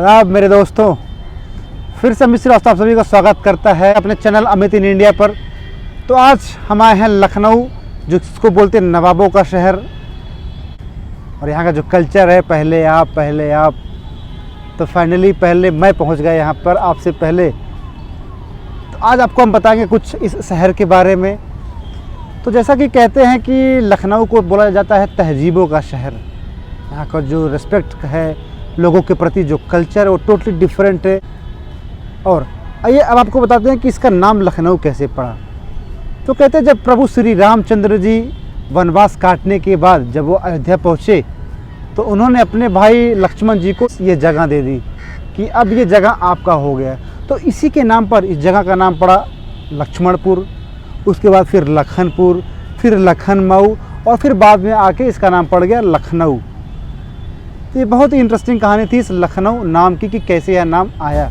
आदाब मेरे दोस्तों, फिर से अमित श्रीवास्तव आप सभी का स्वागत करता है अपने चैनल अमित इन इंडिया पर। तो आज हम आए हैं लखनऊ, जिसको बोलते हैं नवाबों का शहर। और यहाँ का जो कल्चर है, पहले आप तो फाइनली पहले मैं पहुँच गया यहाँ पर आपसे पहले। तो आज आपको हम बताएंगे कुछ इस शहर के बारे में। तो जैसा कि कहते हैं कि लखनऊ को बोला जाता है तहजीबों का शहर। यहाँ का जो रिस्पेक्ट है लोगों के प्रति, जो कल्चर है वो टोटली डिफरेंट है। और आइए अब आपको बताते हैं कि इसका नाम लखनऊ कैसे पड़ा। तो कहते हैं जब प्रभु श्री रामचंद्र जी वनवास काटने के बाद जब वो अयोध्या पहुँचे तो उन्होंने अपने भाई लक्ष्मण जी को ये जगह दे दी कि अब ये जगह आपका हो गया। तो इसी के नाम पर इस जगह का नाम पड़ा लक्ष्मणपुर, उसके बाद फिर लखनपुर, फिर लखनऊ और फिर बाद में आके इसका नाम पड़ गया लखनऊ। तो ये बहुत ही इंटरेस्टिंग कहानी थी इस लखनऊ नाम की कि कैसे यह नाम आया।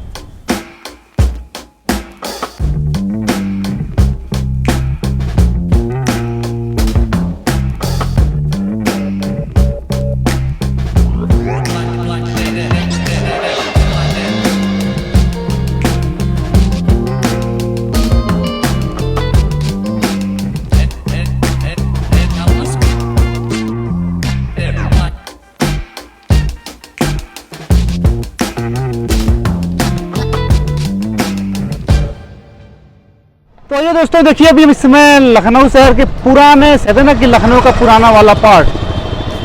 तो ये दोस्तों देखिए, अभी इस समय लखनऊ शहर के पुराने कहते ना कि लखनऊ का पुराना वाला पार्ट।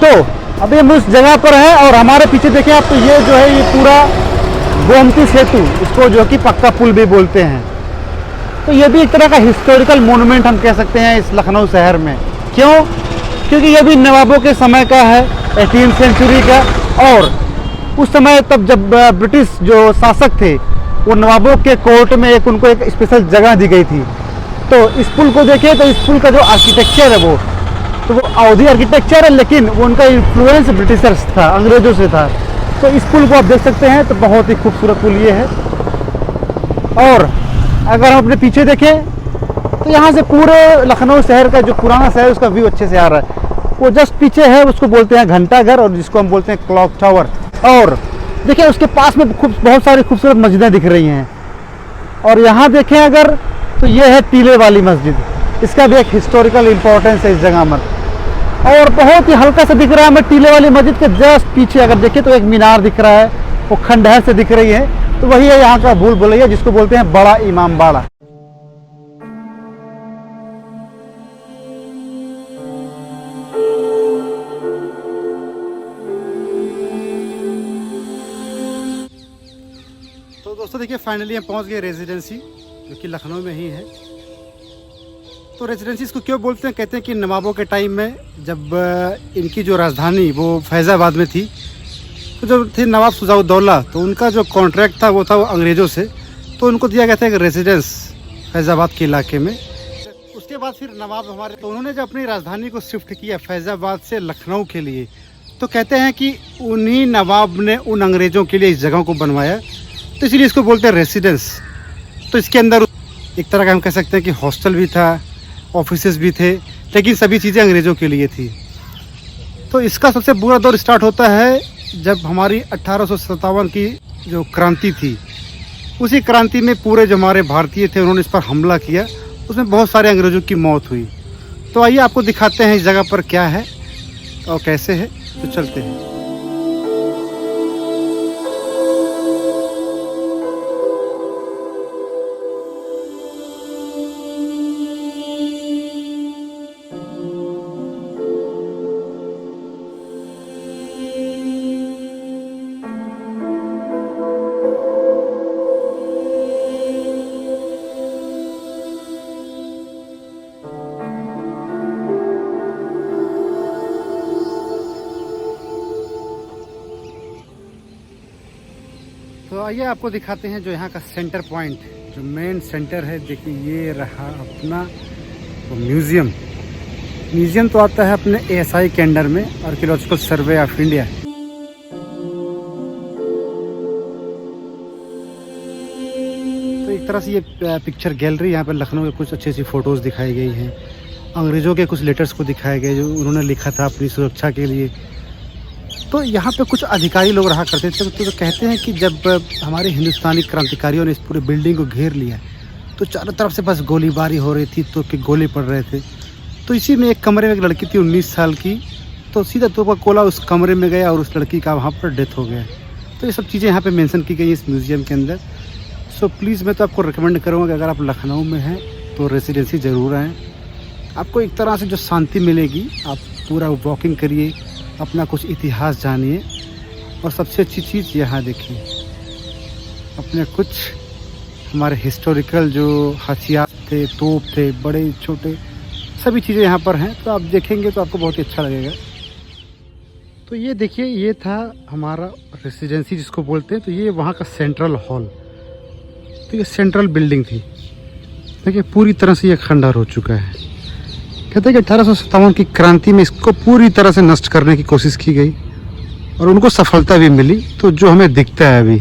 तो अभी हम उस जगह पर हैं और हमारे पीछे देखिए आप, तो ये जो है ये पूरा गोमती सेतु, इसको जो कि पक्का पुल भी बोलते हैं। तो ये भी एक तरह का हिस्टोरिकल मोनूमेंट हम कह सकते हैं इस लखनऊ शहर में। क्यों? क्योंकि ये भी नवाबों के समय का है, 18वीं सेंचुरी का। और उस समय तब जब ब्रिटिश जो शासक थे वो नवाबों के कोर्ट में उनको एक स्पेशल जगह दी गई थी। तो इस पुल को देखिए, तो इस पुल का जो आर्किटेक्चर है वो अवधी आर्किटेक्चर है, लेकिन वो उनका इन्फ्लुएंस ब्रिटिशर्स था, अंग्रेजों से था। तो इस पुल को आप देख सकते हैं, तो बहुत ही खूबसूरत पुल ये है। और अगर हम अपने पीछे देखें तो यहाँ से पूरे लखनऊ शहर का जो पुराना शहर उसका व्यू अच्छे से आ रहा है। वो जस्ट पीछे है, उसको बोलते हैं घंटाघर और जिसको हम बोलते हैं क्लॉक टावर। और देखिए उसके पास में बहुत सारी खूबसूरत मस्जिदें दिख रही हैं। और यहाँ देखें अगर, तो ये है टीले वाली मस्जिद। इसका भी एक हिस्टोरिकल इम्पोर्टेंस है इस जगह में। और बहुत ही हल्का सा दिख रहा है हमें टीले वाली मस्जिद के जस्ट पीछे अगर देखें तो एक मीनार दिख रहा है, वो खंडहर से दिख रही है। तो वही है यहाँ का भूल भुलैया, जिसको बोलते हैं बड़ा इमाम बाड़ा। तो दोस्तों देखिए, फाइनली हम पहुँच गए रेजिडेंसी, जो कि लखनऊ में ही है। तो रेजिडेंसी इसको क्यों बोलते हैं? कहते हैं कि नवाबों के टाइम में जब इनकी जो राजधानी वो फैज़ाबाद में थी, तो जब थे नवाब शुजाउद्दौला, तो उनका जो कॉन्ट्रैक्ट था वो था अंग्रेज़ों से। तो उनको दिया गया था एक रेजिडेंस फैज़ाबाद के इलाके में। उसके बाद फिर नवाब हमारे, तो उन्होंने जब अपनी राजधानी को शिफ्ट किया फैज़ाबाद से लखनऊ के लिए, तो कहते हैं कि उन्हीं नवाब ने उन अंग्रेज़ों के लिए इस जगह को बनवाया। तो इसलिए इसको बोलते हैं रेसिडेंस। तो इसके अंदर एक तरह का हम कह सकते हैं कि हॉस्टल भी था, ऑफिसेज भी थे, लेकिन सभी चीज़ें अंग्रेज़ों के लिए थी। तो इसका सबसे बुरा दौर स्टार्ट होता है जब हमारी 1857 की जो क्रांति थी, उसी क्रांति में पूरे जो हमारे भारतीय थे उन्होंने इस पर हमला किया। उसमें बहुत सारे अंग्रेज़ों की मौत हुई। तो आइए आपको दिखाते हैं इस जगह पर क्या है और कैसे है। तो चलते हैं। तो आइए आपको दिखाते हैं जो यहाँ का सेंटर पॉइंट, जो मेन सेंटर है। देखिए ये रहा अपना म्यूज़ियम। म्यूज़ियम तो आता है अपने ASI के अंडर में, आर्कियोलॉजिकल सर्वे ऑफ इंडिया। तो एक तरह से ये पिक्चर गैलरी, यहाँ पर लखनऊ के कुछ अच्छी अच्छी फ़ोटोज़ दिखाई गई हैं। अंग्रेज़ों के कुछ लेटर्स को दिखाए गए जो उन्होंने लिखा था अपनी सुरक्षा के लिए। तो यहाँ पे कुछ अधिकारी लोग रहा करते थे, तो कहते हैं कि जब हमारे हिंदुस्तानी क्रांतिकारियों ने इस पूरे बिल्डिंग को घेर लिया तो चारों तरफ से बस गोलीबारी हो रही थी, तो कि गोले पड़ रहे थे। तो इसी में एक कमरे में एक लड़की थी 19 साल की, तो सीधा तौर पर गोला उस कमरे में गया और उस लड़की का वहाँ पर डेथ हो गया। तो ये सब चीज़ें यहाँ पे मेंशन की गई इस म्यूज़ियम के अंदर। सो प्लीज़ मैं तो आपको रिकमेंड करूँगा कि अगर आप लखनऊ में हैं तो रेसिडेंसी ज़रूर आएँ। आपको एक तरह से जो शांति मिलेगी, आप पूरा वॉकिंग करिए, अपना कुछ इतिहास जानिए, और सबसे अच्छी चीज़ यहाँ देखिए, अपने कुछ हमारे हिस्टोरिकल जो हथियार थे, तोप थे, बड़े छोटे सभी चीज़ें यहाँ पर हैं। तो आप देखेंगे तो आपको बहुत ही अच्छा लगेगा। तो ये देखिए, ये था हमारा रेसिडेंसी जिसको बोलते हैं। तो ये वहाँ का सेंट्रल हॉल, तो ये सेंट्रल बिल्डिंग थी। देखिए पूरी तरह से ये खंडहर हो चुका है। कहते हैं कि 1857 की क्रांति में इसको पूरी तरह से नष्ट करने की कोशिश की गई और उनको सफलता भी मिली, तो जो हमें दिखता है अभी।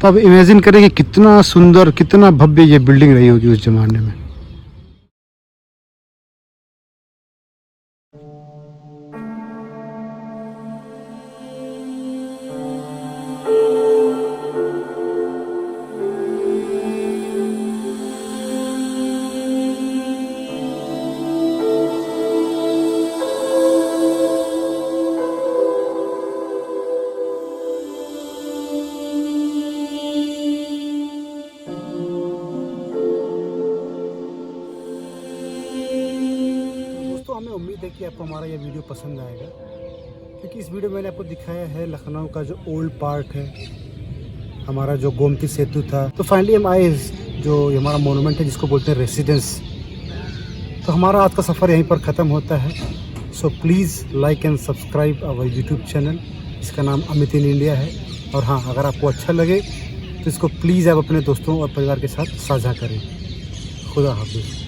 तो अब इमेजिन करें कि कितना सुंदर, कितना भव्य ये बिल्डिंग रही होगी उस ज़माने में। हमें उम्मीद है कि आपको हमारा ये वीडियो पसंद आएगा, क्योंकि इस वीडियो में मैंने आपको दिखाया है लखनऊ का जो ओल्ड पार्ट है, हमारा जो गोमती सेतु था। तो फाइनली हम आए जो हमारा मोनूमेंट है जिसको बोलते हैं रेसिडेंस। तो हमारा आज का सफ़र यहीं पर ख़त्म होता है। So please like and subscribe our YouTube channel, इसका नाम अमित इन इंडिया है। और हाँ, अगर आपको अच्छा लगे तो इसको प्लीज़ आप अपने दोस्तों और परिवार के साथ साझा करें। खुदा हाफिज़।